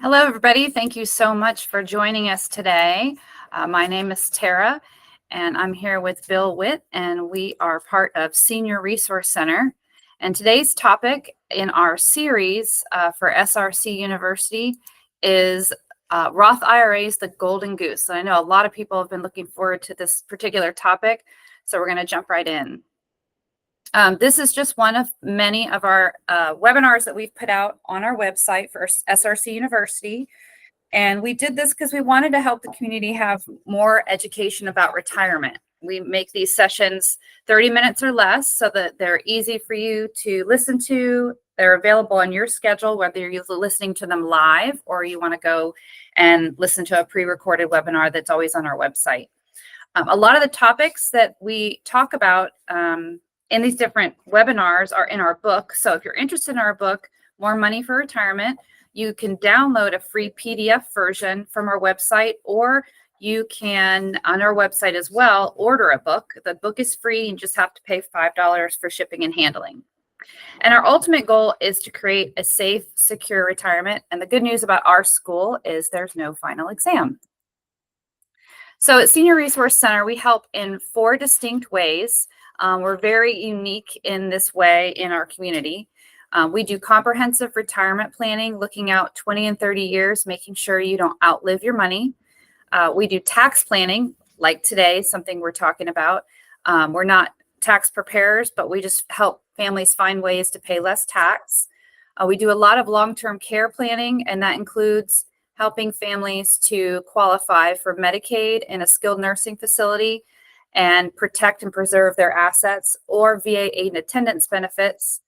Hello, everybody. Thank you so much for joining us today. My name is Tara, and I'm here with Bill Witt, and we are part of Senior Resource Center. And today's topic in our series for SRC University is Roth IRAs, the Golden Goose. And I know a lot of people have been looking forward to this particular topic, so we're going to jump right in. This is just one of many of our webinars that we've put out on our website for SRC University. And we did this because we wanted to help the community have more education about retirement. We make these sessions 30 minutes or less so that they're easy for you to listen to. They're available on your schedule, whether you're listening to them live or you want to go and listen to a pre-recorded webinar that's always on our website. A lot of the topics that we talk about in these different webinars are in our book. So if you're interested in our book, More Money for Retirement, you can download a free PDF version from our website, or you can, on our website as well, order a book. The book is free. You just have to pay $5 for shipping and handling. And our ultimate goal is to create a safe, secure retirement. And the good news about our school is there's no final exam. So at Senior Resource Center, we help in 4 distinct ways. We're very unique in this way in our community. We do comprehensive retirement planning, looking out 20 and 30 years, making sure you don't outlive your money. We do tax planning, like today, something we're talking about. We're not tax preparers, but we just help families find ways to pay less tax. We do a lot of long-term care planning, and that includes helping families to qualify for Medicaid in a skilled nursing facility and protect and preserve their assets, or VA aid and attendance benefits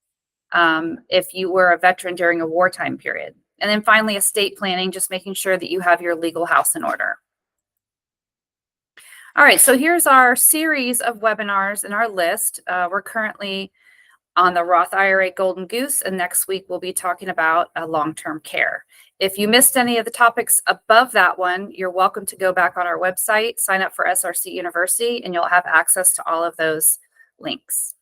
if you were a veteran during a wartime period. And then finally, estate planning, just making sure that you have your legal house in order. All right, so here's our series of webinars in our list. We're currently on the Roth IRA Golden Goose, and next week we'll be talking about long-term care. If you missed any of the topics above that one, you're welcome to go back on our website, sign up for SRC University, and you'll have access to all of those links.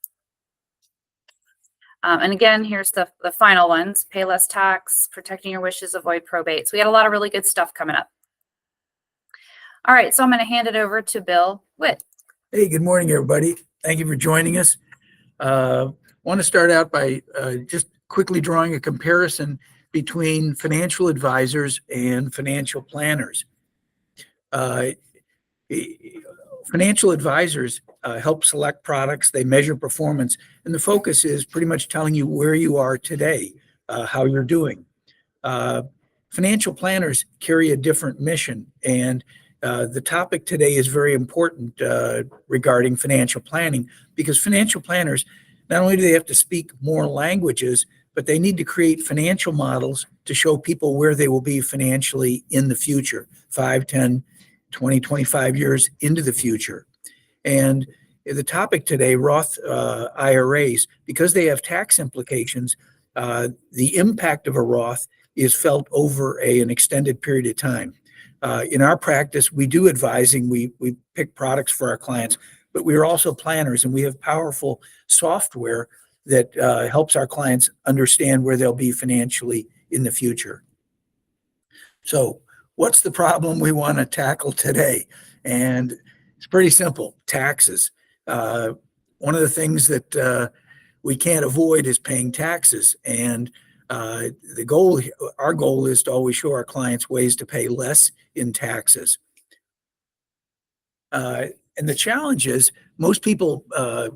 And again, here's the final ones: pay less tax, protecting your wishes, avoid probate. So we had a lot of really good stuff coming up. All right, so I'm going to hand it over to Bill Witt. Hey, good morning, everybody. Thank you for joining us. I want to start out by just quickly drawing a comparison between financial advisors and financial planners. Financial advisors help select products, they measure performance, and the focus is pretty much telling you where you are today, how you're doing. Financial planners carry a different mission, and the topic today is very important regarding financial planning, because financial planners, not only do they have to speak more languages, but they need to create financial models to show people where they will be financially in the future, 5, 10, 20, 25 years into the future. And the topic today, Roth IRAs, because they have tax implications, the impact of a Roth is felt over an extended period of time. In our practice, we do advising, we pick products for our clients, but we are also planners, and we have powerful software that helps our clients understand where they'll be financially in the future. So what's the problem we want to tackle today? And it's pretty simple: taxes. One of the things that we can't avoid is paying taxes. And our goal is to always show our clients ways to pay less in taxes. And the challenge is most people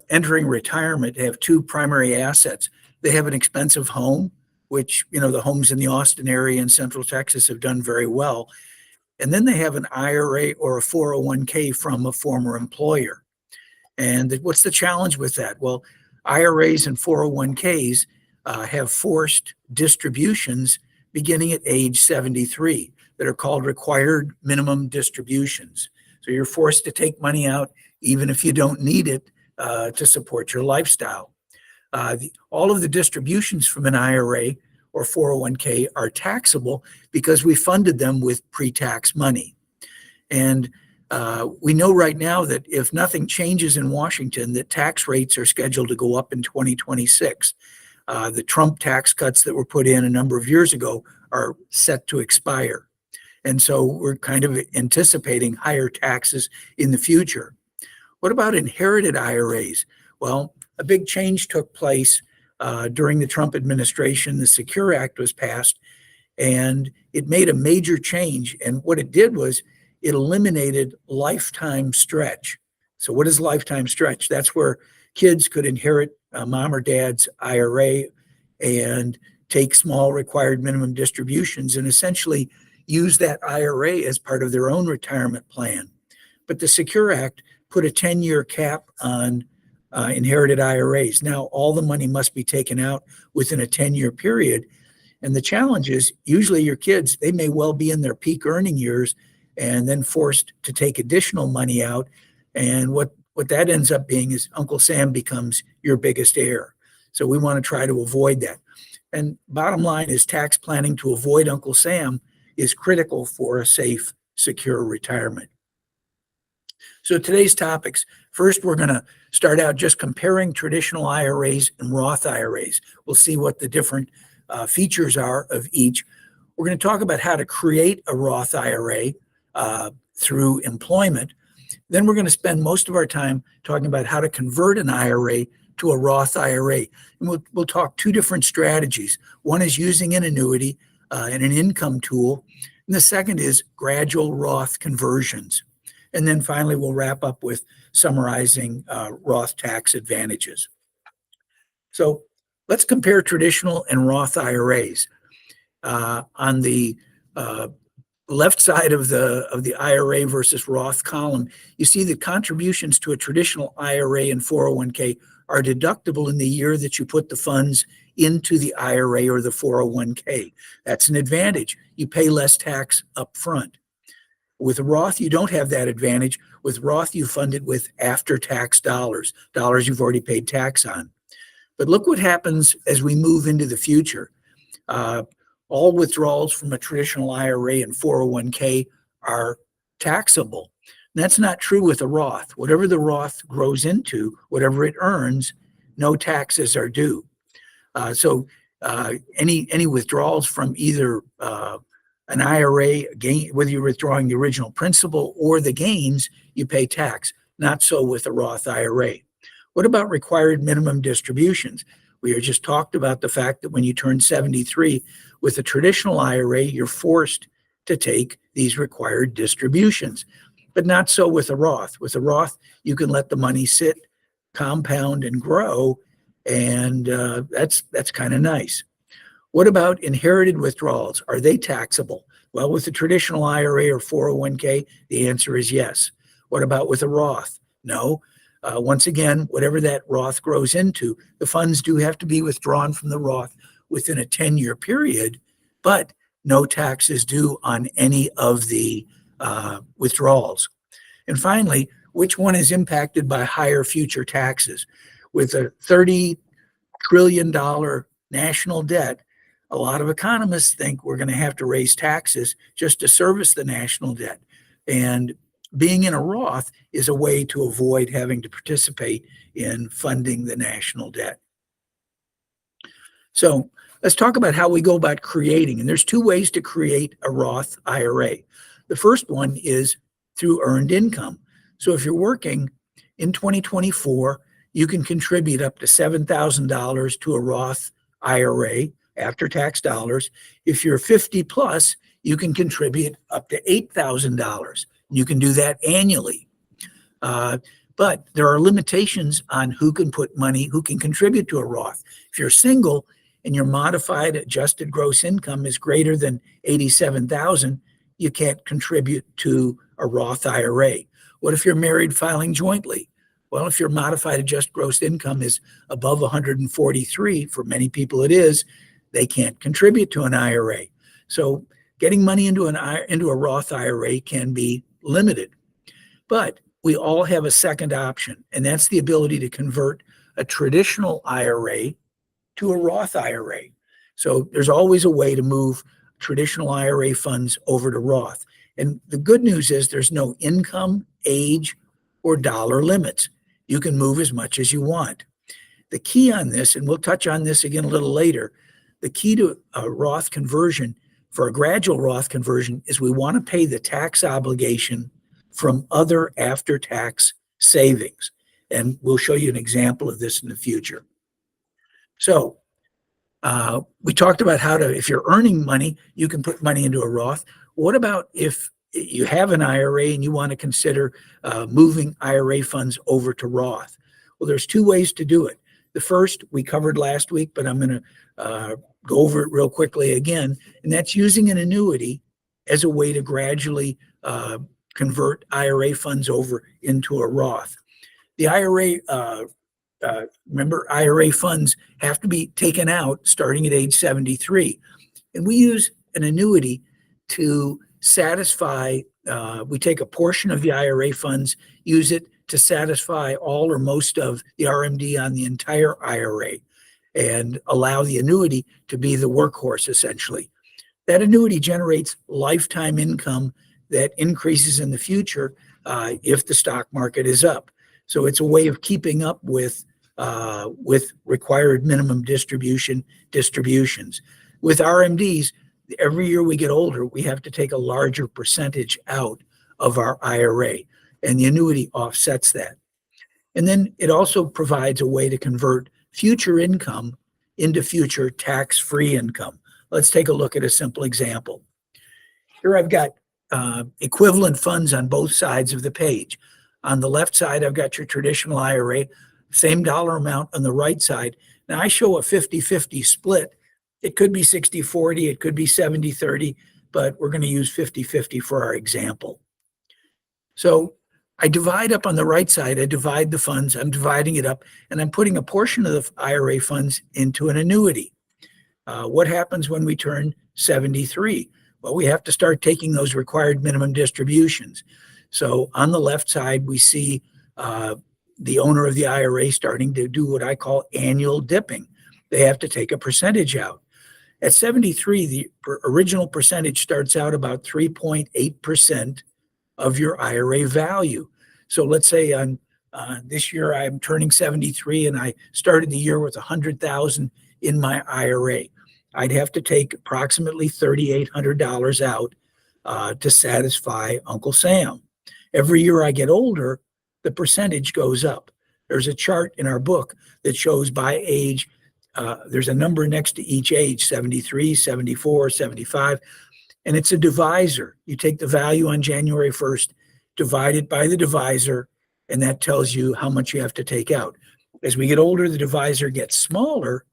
entering retirement have 2 primary assets. They have an expensive home, which, the homes in the Austin area and Central Texas have done very well. And then they have an IRA or a 401k from a former employer. And what's the challenge with that? Well, IRAs and 401ks have forced distributions beginning at age 73 that are called required minimum distributions. So you're forced to take money out even if you don't need it to support your lifestyle. All of the distributions from an IRA or 401k are taxable because we funded them with pre-tax money. And we know right now that if nothing changes in Washington, that tax rates are scheduled to go up in 2026. The Trump tax cuts that were put in a number of years ago are set to expire. And so we're kind of anticipating higher taxes in the future. What about inherited IRAs? Well, a big change took place during the Trump administration. The Secure Act was passed, and it made a major change. And what it did was it eliminated lifetime stretch. So what is lifetime stretch? That's where kids could inherit mom or dad's IRA and take small required minimum distributions and essentially use that IRA as part of their own retirement plan. But the Secure Act put a 10-year cap on inherited IRAs. Now, all the money must be taken out within a 10-year period. And the challenge is usually your kids, they may well be in their peak earning years and then forced to take additional money out. And what that ends up being is Uncle Sam becomes your biggest heir. So we want to try to avoid that. And bottom line is tax planning to avoid Uncle Sam is critical for a safe, secure retirement. So today's topics, first, we're going to start out just comparing traditional IRAs and Roth IRAs. We'll see what the different features are of each. We're going to talk about how to create a Roth IRA through employment. Then we're going to spend most of our time talking about how to convert an IRA to a Roth IRA. And we'll talk two different strategies. One is using an annuity and an income tool. And the second is gradual Roth conversions. And then finally, we'll wrap up with summarizing Roth tax advantages. So let's compare traditional and Roth IRAs. On the left side of the IRA versus Roth column, you see the contributions to a traditional IRA and 401k are deductible in the year that you put the funds into the IRA or the 401k. That's an advantage. You pay less tax up front. With Roth, you don't have that advantage. With Roth, you fund it with after-tax dollars you've already paid tax on. But look what happens as we move into the future. All withdrawals from a traditional IRA and 401k are taxable. And that's not true with a Roth. Whatever the Roth grows into, whatever it earns, no taxes are due. So any withdrawals from either an IRA, whether you're withdrawing the original principal or the gains, you pay tax. Not so with a Roth IRA. What about required minimum distributions? We just talked about the fact that when you turn 73, with a traditional IRA, you're forced to take these required distributions, but not so with a Roth. With a Roth, you can let the money sit, compound, and grow, and that's kind of nice. What about inherited withdrawals? Are they taxable? Well, with a traditional IRA or 401k, the answer is yes. What about with a Roth? No. Once again, whatever that Roth grows into, the funds do have to be withdrawn from the Roth within a 10-year period, but no tax is due on any of the withdrawals. And finally, which one is impacted by higher future taxes? With a $30 trillion national debt, a lot of economists think we're going to have to raise taxes just to service the national debt. And being in a Roth is a way to avoid having to participate in funding the national debt. So let's talk about how we go about creating. And there's two ways to create a Roth IRA. The first one is through earned income. So if you're working in 2024, you can contribute up to $7,000 to a Roth IRA after tax dollars. If you're 50 plus, you can contribute up to $8,000. You can do that annually. But there are limitations on who can put money, who can contribute to a Roth. If you're single and your modified adjusted gross income is greater than $87,000, you can't contribute to a Roth IRA. What if you're married filing jointly? Well, if your modified adjusted gross income is above 143, for many people it is, they can't contribute to an IRA. So getting money into a Roth IRA can be limited. But we all have a second option, and that's the ability to convert a traditional IRA to a Roth IRA. So there's always a way to move traditional IRA funds over to Roth. And the good news is there's no income, age, or dollar limits. You can move as much as you want. The key on this, and we'll touch on this again a little later, the key to a Roth conversion, for a gradual Roth conversion, is we want to pay the tax obligation from other after-tax savings. And we'll show you an example of this in the future. So we talked about how to, if you're earning money, you can put money into a Roth. What about if you have an IRA and you want to consider moving IRA funds over to Roth? Well, there's two ways to do it. The first we covered last week, but I'm going to go over it real quickly again, and that's using an annuity as a way to gradually convert IRA funds over into a Roth. The IRA, remember, IRA funds have to be taken out starting at age 73. And we use an annuity to satisfy, we take a portion of the IRA funds, use it to satisfy all or most of the RMD on the entire IRA, and allow the annuity to be the workhorse, essentially. That annuity generates lifetime income that increases in the future if the stock market is up. So it's a way of keeping up with required minimum distributions. With RMDs, every year we get older, we have to take a larger percentage out of our IRA, and the annuity offsets that. And then it also provides a way to convert future income into future tax-free income. Let's take a look at a simple example. Here I've got equivalent funds on both sides of the page. On the left side, I've got your traditional IRA, same dollar amount on the right side. Now I show a 50-50 split. It could be 60-40, it could be 70-30, but we're going to use 50-50 for our example. So I divide up on the right side, I divide the funds, I'm dividing it up, and I'm putting a portion of the IRA funds into an annuity. What happens when we turn 73? Well, we have to start taking those required minimum distributions. So on the left side, we see the owner of the IRA starting to do what I call annual dipping. They have to take a percentage out. At 73, the original percentage starts out about 3.8% of your IRA value. So let's say on this year I'm turning 73 and I started the year with $100,000 in my IRA. I'd have to take approximately $3,800 out to satisfy Uncle Sam. Every year I get older, the percentage goes up. There's a chart in our book that shows by age, there's a number next to each age, 73, 74, 75, and it's a divisor. You take the value on January 1st, divide it by the divisor, and that tells you how much you have to take out. As we get older, the divisor gets smaller,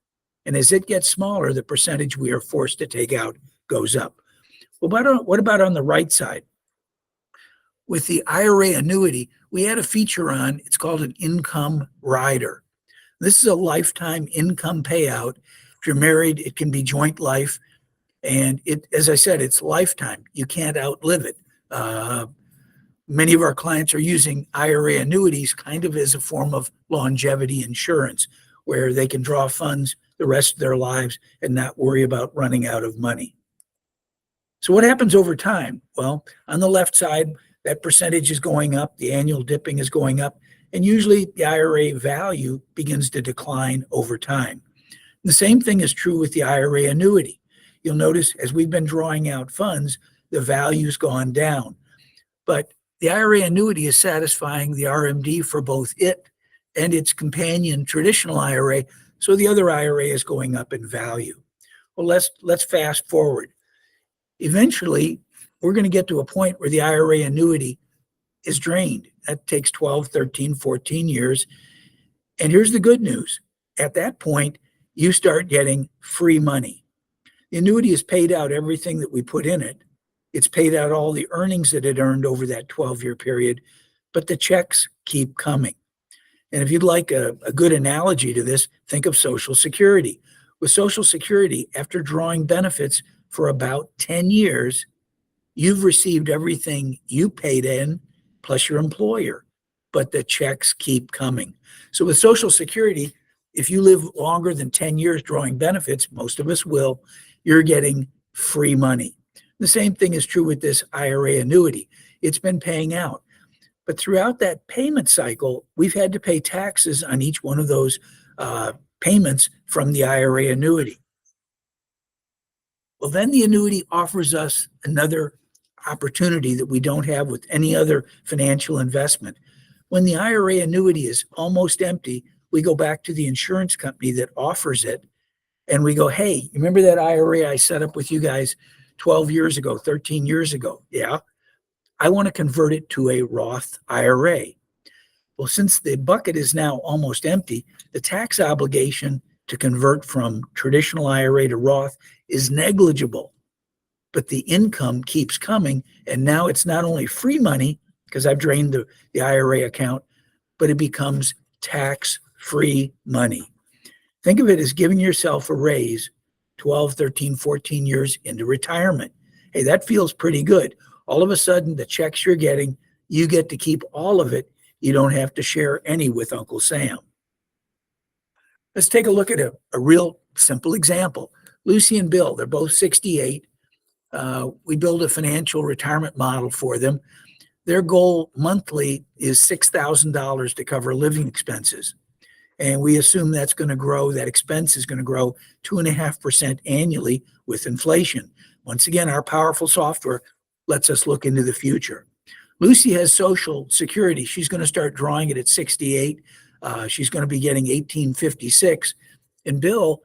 and as it gets smaller, the percentage we are forced to take out goes up. Well, what about on the right side? With the IRA annuity, we had a feature on, it's called an income rider. This is a lifetime income payout. If you're married, it can be joint life. And it, as I said, it's lifetime. You can't outlive it. Many of our clients are using IRA annuities kind of as a form of longevity insurance, where they can draw funds the rest of their lives and not worry about running out of money. So what happens over time? Well, on the left side, that percentage is going up, the annual dipping is going up, and usually the IRA value begins to decline over time. The same thing is true with the IRA annuity. You'll notice as we've been drawing out funds, the value's gone down. But the IRA annuity is satisfying the RMD for both it and its companion traditional IRA, so the other IRA is going up in value. Well, let's fast forward. Eventually, we're going to get to a point where the IRA annuity is drained. That takes 12, 13, 14 years. And here's the good news. At that point, you start getting free money. The annuity has paid out everything that we put in it. It's paid out all the earnings that it earned over that 12-year period, but the checks keep coming. And if you'd like a good analogy to this, think of Social Security. With Social Security, after drawing benefits for about 10 years, you've received everything you paid in plus your employer, but the checks keep coming. So with Social Security, if you live longer than 10 years drawing benefits, most of us will, you're getting free money. The same thing is true with this IRA annuity. It's been paying out. But throughout that payment cycle, we've had to pay taxes on each one of those payments from the IRA annuity. Well, then the annuity offers us another opportunity that we don't have with any other financial investment. When the IRA annuity is almost empty, we go back to the insurance company that offers it and we go, hey, remember that IRA I set up with you guys 12 years ago, 13 years ago? Yeah, I want to convert it to a Roth IRA. Well, since the bucket is now almost empty, the tax obligation to convert from traditional IRA to Roth is negligible, but the income keeps coming. And now it's not only free money because I've drained the IRA account, but it becomes tax-free money. Think of it as giving yourself a raise 12, 13, 14 years into retirement. Hey, that feels pretty good. All of a sudden, the checks you're getting, you get to keep all of it. You don't have to share any with Uncle Sam. Let's take a look at a real simple example. Lucy and Bill, they're both 68. We build a financial retirement model for them. Their goal monthly is $6,000 to cover living expenses. And we assume that's going to grow, that expense is going to grow 2.5% annually with inflation. Once again, our powerful software lets us look into the future. Lucy has Social Security. She's going to start drawing it at 68. She's going to be getting $18.56. And Bill,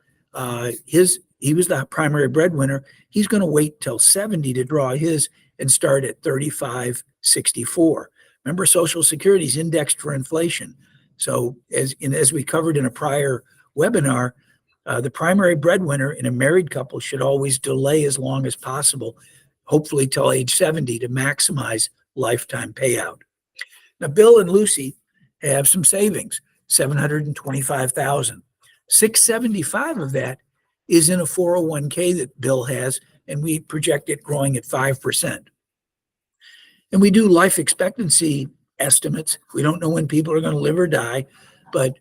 he was the primary breadwinner. He's going to wait till 70 to draw his and start at $35.64. Remember, Social Security is indexed for inflation. So as we covered in a prior webinar, the primary breadwinner in a married couple should always delay as long as possible, hopefully till age 70, to maximize lifetime payout. Now, Bill and Lucy have some savings, $725,000. $675,000 of that is in a 401k that Bill has, and we project it growing at 5%. And we do life expectancy estimates. We don't know when people are going to live or die, but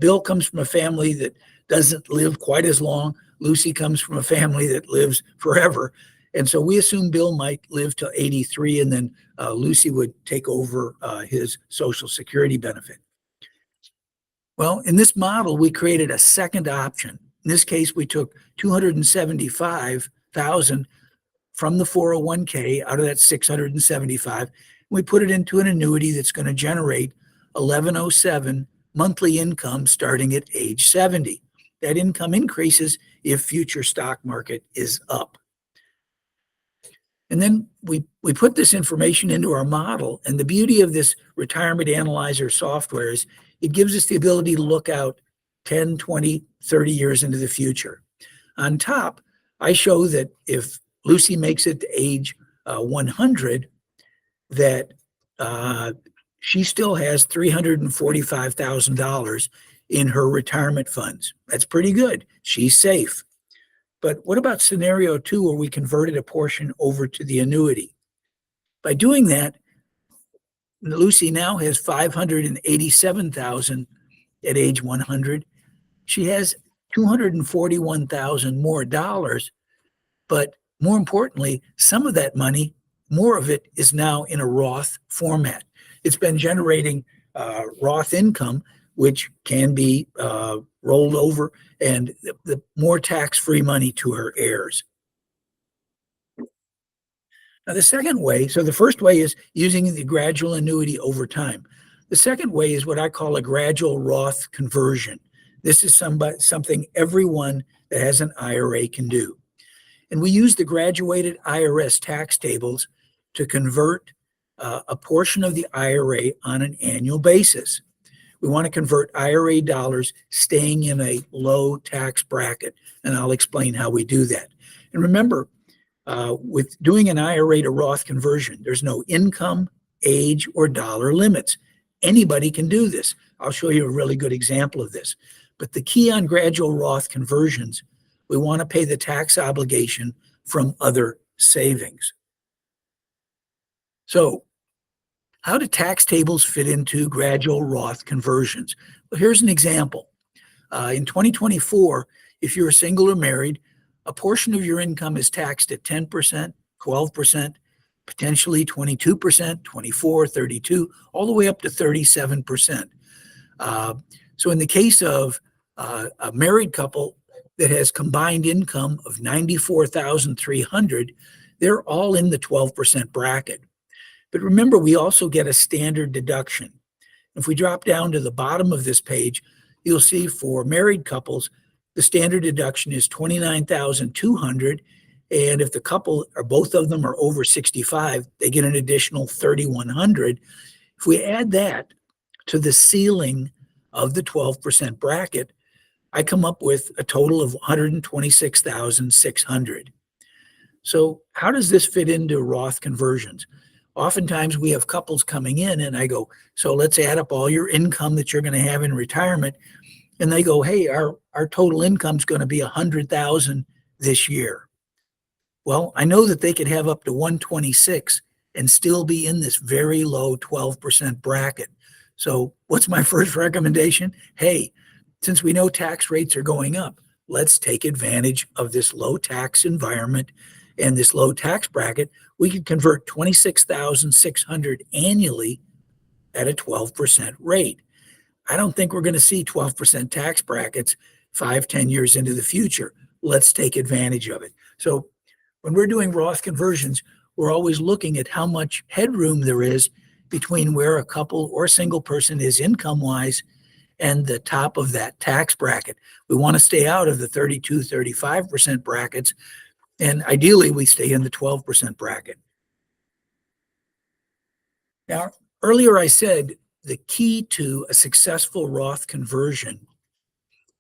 Bill comes from a family that doesn't live quite as long. Lucy comes from a family that lives forever. And so we assume Bill might live till 83, and then Lucy would take over his Social Security benefit. Well, in this model, we created a second option. In this case, we took $275,000 from the 401k out of that $675,000. We put it into an annuity that's going to generate $1,107 monthly income starting at age 70. That income increases if future stock market is up. And then we put this information into our model. And the beauty of this retirement analyzer software is it gives us the ability to look out 10, 20, 30 years into the future. On top, I show that if Lucy makes it to age 100, that she still has $345,000 in her retirement funds. That's pretty good. She's safe. But what about scenario 2, where we converted a portion over to the annuity? By doing that, Lucy now has $587,000 at age 100. She has $241,000 more dollars, but more importantly, some of that money, more of it is now in a Roth format. It's been generating Roth income, which can be rolled over, and the more tax-free money to her heirs. Now, the second way, so the first way is using the gradual annuity over time. The second way is what I call a gradual Roth conversion. This is something everyone that has an IRA can do. And we use the graduated IRS tax tables to convert a portion of the IRA on an annual basis. We want to convert IRA dollars staying in a low tax bracket, and I'll explain how we do that. And remember, with doing an IRA to Roth conversion, there's no income, age, or dollar limits. Anybody can do this. I'll show you a really good example of this. But the key on gradual Roth conversions, we want to pay the tax obligation from other savings. So how do tax tables fit into gradual Roth conversions? Well, here's an example. In 2024, if you're single or married, a portion of your income is taxed at 10%, 12%, potentially 22%, 24%, 32%, all the way up to 37%. So in the case of a married couple that has combined income of $94,300, they're all in the 12% bracket. But remember, we also get a standard deduction. If we drop down to the bottom of this page, you'll see for married couples, the standard deduction is $29,200. And if the couple or both of them are over 65, they get an additional $3,100. If we add that to the ceiling of the 12% bracket, I come up with a total of $126,600. So how does this fit into Roth conversions? Oftentimes we have couples coming in and I go, so let's add up all your income that you're going to have in retirement. And they go, hey, our total income is going to be $100,000 this year. Well, I know that they could have up to 126 and still be in this very low 12% bracket. So what's my first recommendation? Hey, since we know tax rates are going up, let's take advantage of this low tax environment and this low tax bracket. We could convert $26,600 annually at a 12% rate. I don't think we're going to see 12% tax brackets 5-10 years into the future. Let's take advantage of it. So when we're doing Roth conversions, we're always looking at how much headroom there is between where a couple or single person is income-wise and the top of that tax bracket. We want to stay out of the 32-35% brackets, and ideally we stay in the 12% bracket. Now, earlier I said the key to a successful Roth conversion,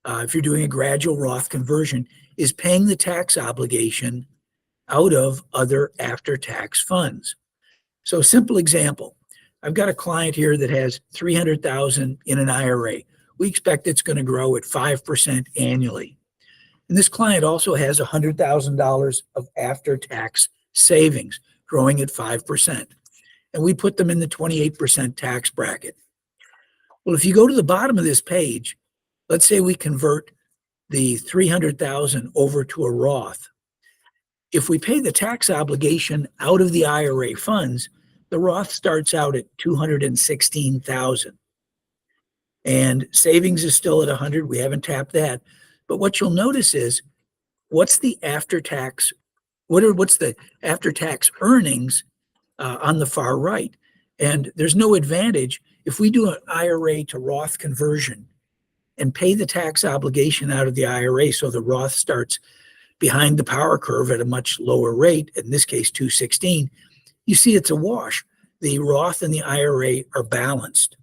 if you're doing a gradual Roth conversion, is paying the tax obligation out of other after-tax funds. So simple example, I've got a client here that has $300,000 in an IRA. We expect it's going to grow at 5% annually. And this client also has $100,000 of after-tax savings growing at 5%. And we put them in the 28% tax bracket. Well, if you go to the bottom of this page, let's say we convert the $300,000 over to a Roth. If we pay the tax obligation out of the IRA funds, the Roth starts out at $216,000. And savings is still at 100. We haven't tapped that. But what you'll notice is what's the after-tax earnings on the far right. And there's no advantage if we do an IRA to Roth conversion and pay the tax obligation out of the IRA so the Roth starts behind the power curve at a much lower rate, in this case 216, you see it's a wash. The Roth and the IRA are balanced.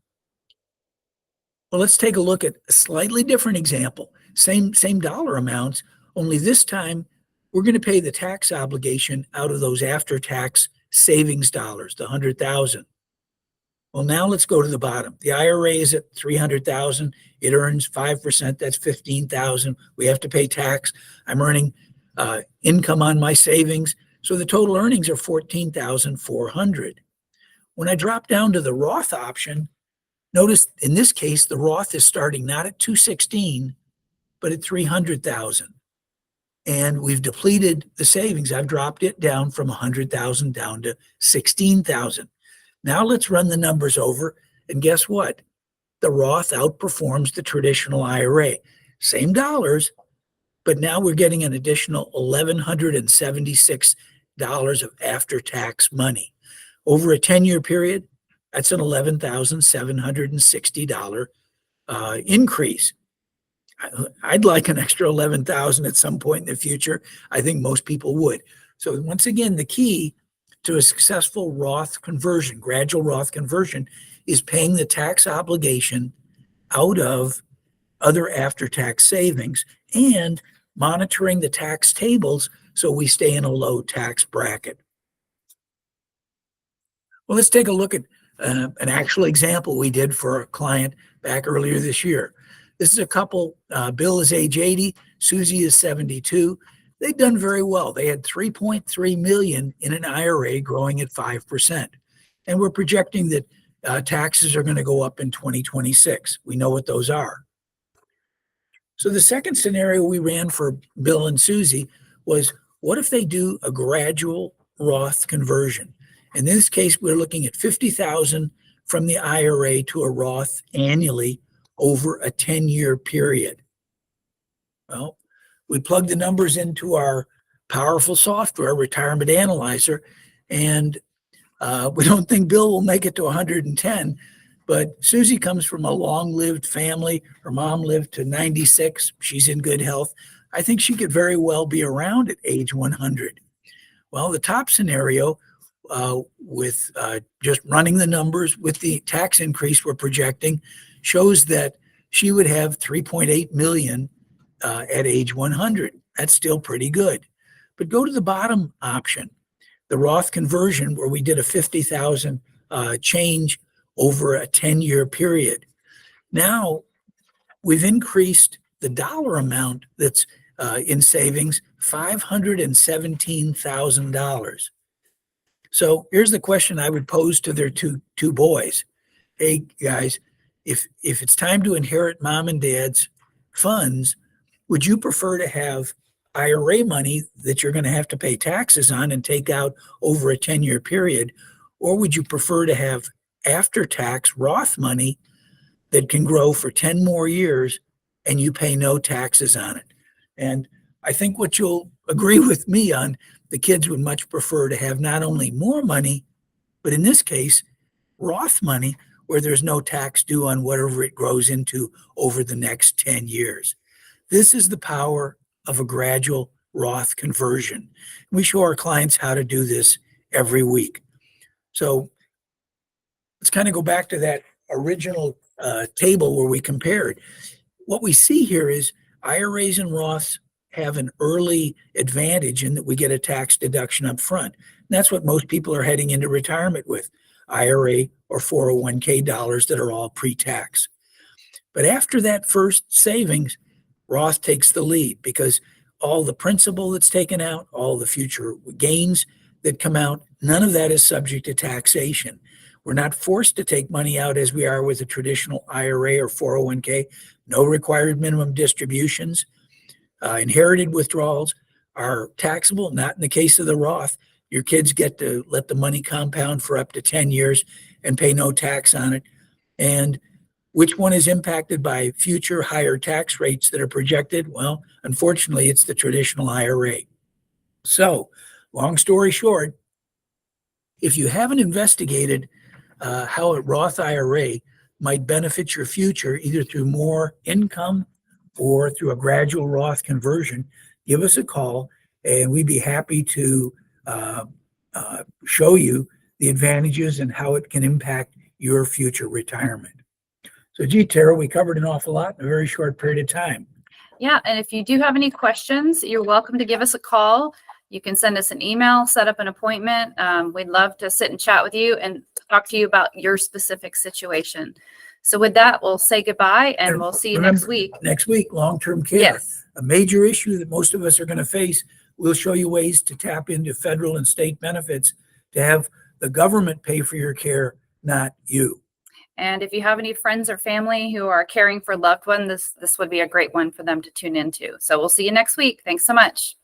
Well, let's take a look at a slightly different example. Same dollar amounts, only this time we're going to pay the tax obligation out of those after-tax savings dollars, the 100,000. Well, now let's go to the bottom. The IRA is at 300,000. It earns 5%. That's 15,000. We have to pay tax. I'm earning income on my savings. So the total earnings are 14,400. When I drop down to the Roth option, notice in this case, the Roth is starting not at 216, but at 300,000. And we've depleted the savings. I've dropped it down from 100,000 down to 16,000. Now let's run the numbers over. And guess what? The Roth outperforms the traditional IRA. Same dollars, but now we're getting an additional $1,176 of after-tax money. Over a 10-year period, that's an $11,760 increase. I'd like an extra $11,000 at some point in the future. I think most people would. So once again, the key to a successful Roth conversion, gradual Roth conversion, is paying the tax obligation out of other after-tax savings and monitoring the tax tables so we stay in a low tax bracket. Well, let's take a look at an actual example we did for a client back earlier this year. This is a couple, Bill is age 80, Susie is 72. They've done very well. They had $3.3 million in an IRA growing at 5%. And we're projecting that taxes are going to go up in 2026. We know what those are. So the second scenario we ran for Bill and Susie was, what if they do a gradual Roth conversion? In this case, we're looking at $50,000 from the IRA to a Roth annually over a 10-year period. Well, we plug the numbers into our powerful software, Retirement Analyzer, and we don't think Bill will make it to 110, but Susie comes from a long-lived family. Her mom lived to 96. She's in good health. I think she could very well be around at age 100. Well, the top scenario with just running the numbers with the tax increase we're projecting shows that she would have 3.8 million at age 100. That's still pretty good. But go to the bottom option, the Roth conversion, where we did a 50,000 change over a 10-year period. Now we've increased the dollar amount that's in savings, $517,000. So here's the question I would pose to their two boys. Hey guys, if it's time to inherit mom and dad's funds, would you prefer to have IRA money that you're going to have to pay taxes on and take out over a 10-year period? Or would you prefer to have after-tax Roth money that can grow for 10 more years and you pay no taxes on it? And I think what you'll agree with me on, the kids would much prefer to have not only more money, but in this case, Roth money where there's no tax due on whatever it grows into over the next 10 years. This is the power of a gradual Roth conversion. We show our clients how to do this every week. So let's kind of go back to that original table where we compared. What we see here is IRAs and Roths have an early advantage in that we get a tax deduction up front. And that's what most people are heading into retirement with, IRA or 401k dollars that are all pre-tax. But after that first savings, Roth takes the lead because all the principal that's taken out, all the future gains that come out, none of that is subject to taxation. We're not forced to take money out as we are with a traditional IRA or 401k. No required minimum distributions. Inherited withdrawals are taxable, not in the case of the Roth. Your kids get to let the money compound for up to 10 years and pay no tax on it. And which one is impacted by future higher tax rates that are projected? Well, unfortunately, it's the traditional IRA. So, long story short, if you haven't investigated how a Roth IRA might benefit your future, either through more income or through a gradual Roth conversion, give us a call and we'd be happy to show you the advantages and how it can impact your future retirement. So, gee, Tara, we covered an awful lot in a very short period of time. Yeah, and if you do have any questions, you're welcome to give us a call. You can send us an email, set up an appointment. We'd love to sit and chat with you and talk to you about your specific situation. So with that, we'll say goodbye and we'll see you next week. Next week, long-term care. Yes. A major issue that most of us are going to face. We'll show you ways to tap into federal and state benefits to have the government pay for your care, not you. And if you have any friends or family who are caring for loved ones, this would be a great one for them to tune into. So we'll see you next week. Thanks so much.